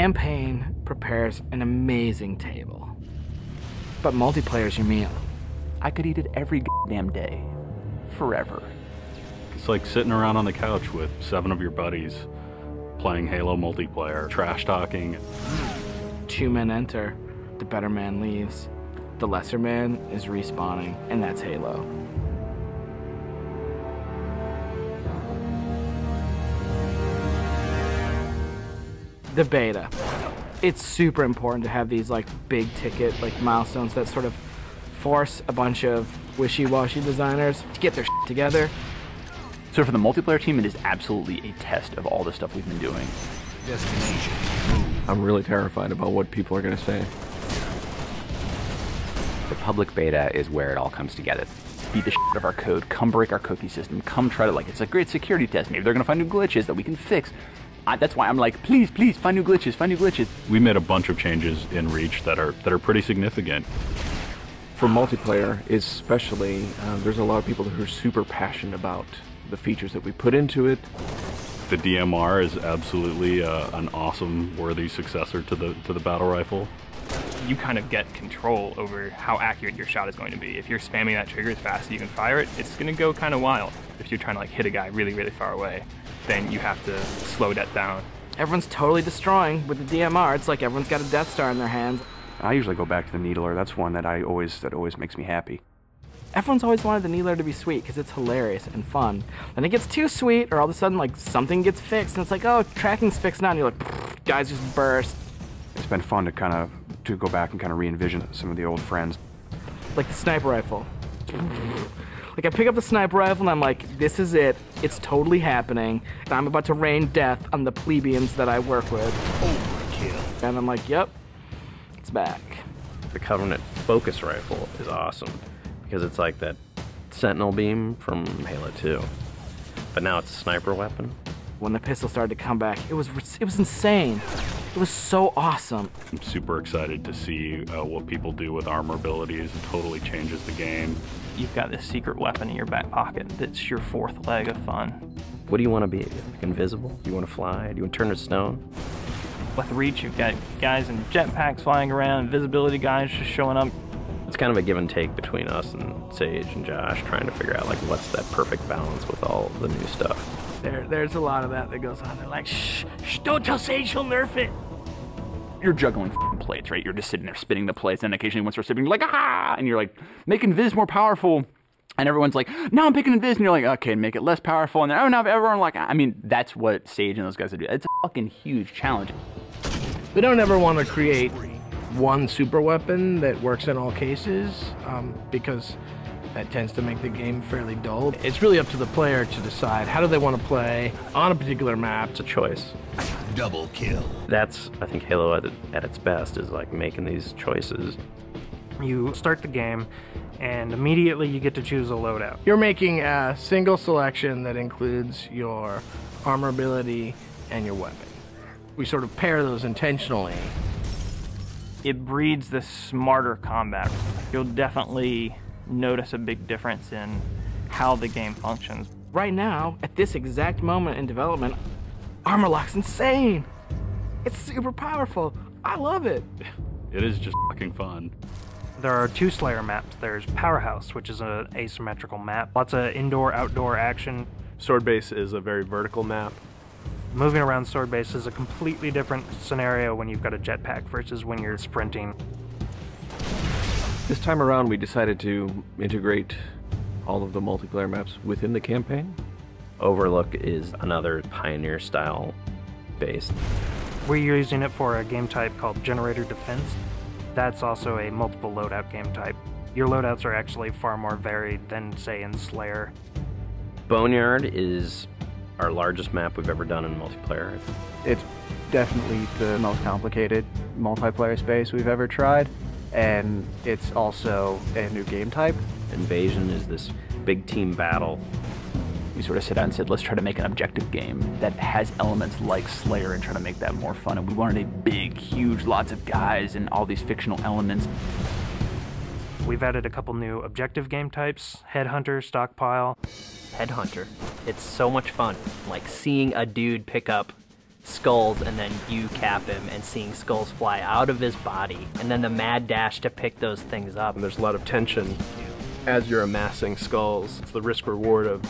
campaign prepares an amazing table, but multiplayer's your meal. I could eat it every damn day, forever. It's like sitting around on the couch with 7 of your buddies, playing Halo multiplayer, trash talking. 2 men enter, the better man leaves. The lesser man is respawning, and that's Halo. The beta. It's super important to have these like big ticket like milestones that sort of force a bunch of wishy-washy designers to get their shit together. So for the multiplayer team, it is absolutely a test of all the stuff we've been doing. Destination. I'm really terrified about what people are going to say. The public beta is where it all comes together. Beat the shit out of our code, come break our cookie system, come try to, like, it's a great security test. Maybe they're going to find new glitches that we can fix. That's why I'm like, please, please, find new glitches, find new glitches. We made a bunch of changes in Reach that are pretty significant. For multiplayer, especially, there's a lot of people who are super passionate about the features that we put into it. The DMR is absolutely an awesome, worthy successor to the battle rifle. You kind of get control over how accurate your shot is going to be. If you're spamming that trigger as fast as you can fire it, it's going to go kind of wild. If you're trying to like hit a guy really, really far away, then you have to slow that down. Everyone's totally destroying with the DMR. It's like everyone's got a Death Star in their hands. I usually go back to the Needler. That's one that always makes me happy. Everyone's always wanted the Needler to be sweet because it's hilarious and fun. Then it gets too sweet, or all of a sudden like something gets fixed, and it's like, oh, tracking's fixed now, and you're like, guys just burst. It's been fun to go back and kind of re-envision some of the old friends. Like the sniper rifle. Like I pick up the sniper rifle and I'm like, this is it. It's totally happening. And I'm about to rain death on the plebeians that I work with. Overkill. And I'm like, yep, it's back. The Covenant focus rifle is awesome because it's like that Sentinel beam from Halo 2, but now it's a sniper weapon. When the pistol started to come back, it was insane. It was so awesome. I'm super excited to see what people do with armor abilities. It totally changes the game. You've got this secret weapon in your back pocket that's your 4th leg of fun. What do you want to be? Like invisible? Do you want to fly? Do you want to turn to stone? With Reach, you've got guys in jetpacks flying around, invisibility guys just showing up. It's kind of a give and take between us and Sage and Josh, trying to figure out like what's that perfect balance with all the new stuff. There's a lot of that goes on. They're like, shh, don't tell Sage, she'll nerf it. You're juggling plates, right? You're just sitting there spinning the plates, and occasionally once you're spinning, you're like, ah! And you're like, making Viz more powerful. And everyone's like, no, I'm picking Viz. And you're like, okay, make it less powerful. And then, oh, now everyone like, I mean, that's what Sage and those guys do. It's a fucking huge challenge. We don't ever want to create one super weapon that works in all cases, because that tends to make the game fairly dull. It's really up to the player to decide how do they want to play on a particular map. It's a choice. Double kill. That's, I think, Halo at its best is like making these choices. You start the game, and immediately you get to choose a loadout. You're making a single selection that includes your armor ability and your weapon. We sort of pair those intentionally. It breeds this smarter combat. You'll definitely notice a big difference in how the game functions. Right now, at this exact moment in development, Armor Lock's insane. It's super powerful. I love it. It is just fucking fun. There are 2 Slayer maps. There's Powerhouse, which is an asymmetrical map. Lots of indoor-outdoor action. Sword Base is a very vertical map. Moving around Sword Base is a completely different scenario when you've got a jetpack versus when you're sprinting. This time around, we decided to integrate all of the multiplayer maps within the campaign. Overlook is another Pioneer-style base. We're using it for a game type called Generator Defense. That's also a multiple loadout game type. Your loadouts are actually far more varied than, say, in Slayer. Boneyard is our largest map we've ever done in multiplayer. It's definitely the most complicated multiplayer space we've ever tried, and it's also a new game type. Invasion is this big team battle. We sort of sat down and said, let's try to make an objective game that has elements like Slayer and try to make that more fun. And we wanted a big, huge, lots of guys and all these fictional elements. We've added a couple new objective game types, Headhunter, Stockpile. Headhunter. It's so much fun. Like seeing a dude pick up skulls and then you cap him and seeing skulls fly out of his body, and then the mad dash to pick those things up. And there's a lot of tension as you're amassing skulls. It's the risk reward of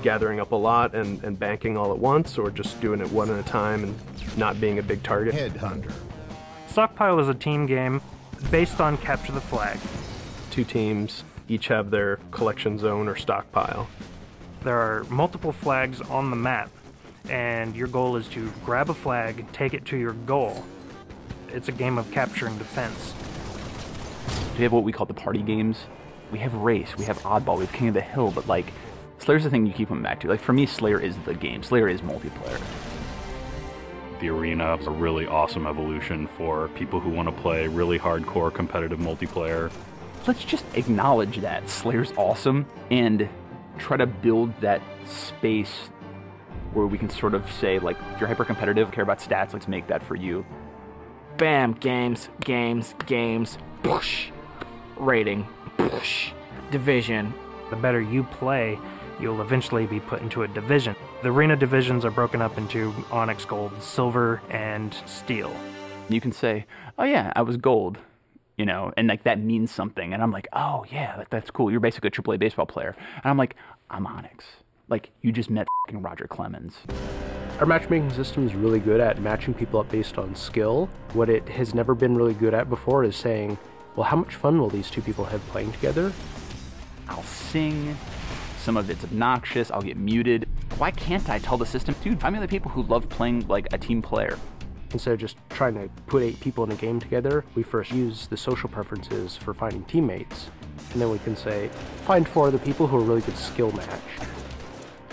gathering up a lot and banking all at once, or just doing it one at a time and not being a big target. Headhunter. Stockpile is a team game based on capture the flag. 2 teams each have their collection zone or stockpile. There are multiple flags on the map, and your goal is to grab a flag, take it to your goal. It's a game of capture and defense. We have what we call the party games. We have Race, we have Oddball, we have King of the Hill, but like, Slayer's the thing you keep coming back to. Like, for me, Slayer is the game. Slayer is multiplayer. The arena is a really awesome evolution for people who want to play really hardcore competitive multiplayer. Let's just acknowledge that Slayer's awesome and try to build that space where we can sort of say, like, if you're hyper competitive, care about stats, let's make that for you. Bam, games, games, games, push. Rating, push. Division. The better you play, you'll eventually be put into a division. The arena divisions are broken up into Onyx, Gold, Silver, and Steel. You can say, oh yeah, I was Gold, you know, and like that means something. And I'm like, oh yeah, that's cool. You're basically a AAA baseball player. And I'm like, I'm Onyx. Like, you just met fucking Roger Clemens. Our matchmaking system is really good at matching people up based on skill. What it has never been really good at before is saying, well, how much fun will these 2 people have playing together? I'll sing. Some of it's obnoxious. I'll get muted. Why can't I tell the system, dude, find me the people who love playing like a team player? Instead of just trying to put 8 people in a game together, we first use the social preferences for finding teammates. And then we can say, find 4 other people who are really good skill match.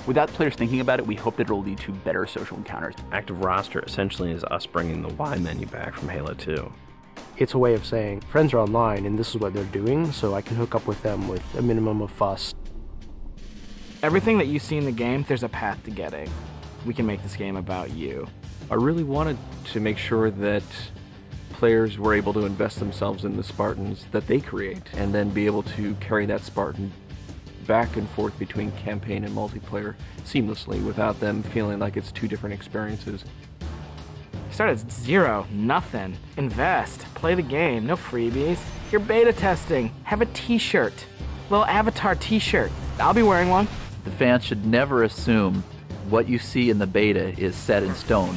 Without players thinking about it, we hope that it'll lead to better social encounters. Active roster essentially is us bringing the Y menu back from Halo 2. It's a way of saying, friends are online and this is what they're doing, so I can hook up with them with a minimum of fuss. Everything that you see in the game, there's a path to getting. We can make this game about you. I really wanted to make sure that players were able to invest themselves in the Spartans that they create, and then be able to carry that Spartan back and forth between campaign and multiplayer seamlessly without them feeling like it's 2 different experiences. Start at 0, nothing. Invest, play the game, no freebies. You're beta testing, have a t-shirt. Little avatar t-shirt. I'll be wearing one. The fans should never assume what you see in the beta is set in stone.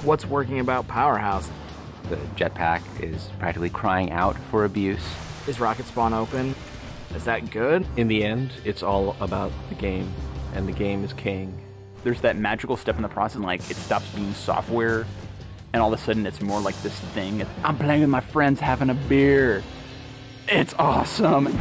What's working about Powerhouse? The jetpack is practically crying out for abuse. Is Rocket Spawn open? Is that good? In the end, it's all about the game, and the game is king. There's that magical step in the process, like it stops being software, and all of a sudden it's more like this thing. I'm playing with my friends having a beer. It's awesome.